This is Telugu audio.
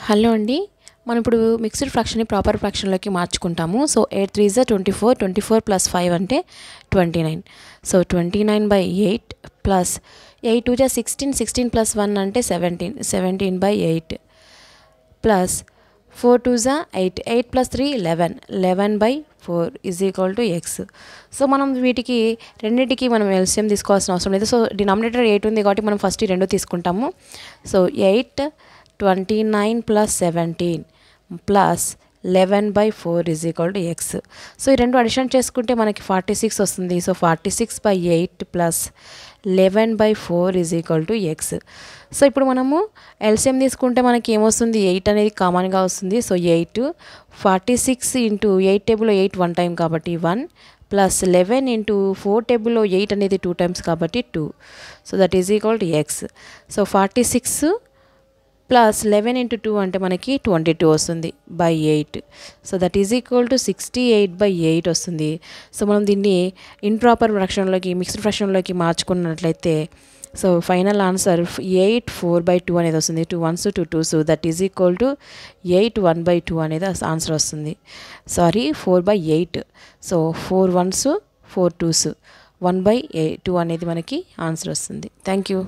హలో అండి, మనం ఇప్పుడు మిక్స్డ్ ఫ్రాక్షన్ని ప్రాపర్ ఫ్రాక్షన్లోకి మార్చుకుంటాము. సో 8 3 జా 24, 24 ప్లస్ 5 అంటే 29. సో 29/8 ప్లస్ 8 2 జా 16, 16 ప్లస్ 1 అంటే 17, 17/8 ప్లస్ 4 2 జా 8, 8 plus 3 11, 11/4 is equal to x. So మనం వీటికి రెండింటికి మనం ఎల్సిఎం తీసుకోవాల్సిన అవసరం లేదు. సో డినామినేటర్ 8 ఉంది కాబట్టి మనం ఫస్ట్ ఈ రెండు తీసుకుంటాము. So 8 29 plus 17 plus 11/4 is equal to x. So ఈ రెండు అడిషన్ చేసుకుంటే మనకి 46 వస్తుంది. So 46/8 plus 11/4 is equal to x. So ఇప్పుడు మనము ఎల్సిఎం తీసుకుంటే మనకి ఏమొస్తుంది, 8 అనేది కామన్గా వస్తుంది. సో 8 46 ఇంటూ 8 టేబుల్లో 8 1 టైం కాబట్టి 1 ప్లస్ 11 ఇంటూ 4 టేబుల్లో 8 అనేది 2 టైమ్స్ కాబట్టి 2. So that is equal to x. So 46 plus 11 into 2 అంటే మనకి 22 వస్తుంది by 8. So that is equal to 68/8 వస్తుంది. సో మనం దీన్ని ఇంప్రాపర్ ఫ్రాక్షన్లోకి మిక్స్డ్ ఫ్రాక్షన్లోకి మార్చుకున్నట్లయితే సో ఫైనల్ ఆన్సర్ 8 4/2 అనేది వస్తుంది. 2 1s 2 2s that is equal to 8 1/2 అనేది ఆన్సర్ వస్తుంది. సారీ 4/8. సో 4 1s 4 2s 1/2 అనేది మనకి ఆన్సర్ వస్తుంది. Thank you.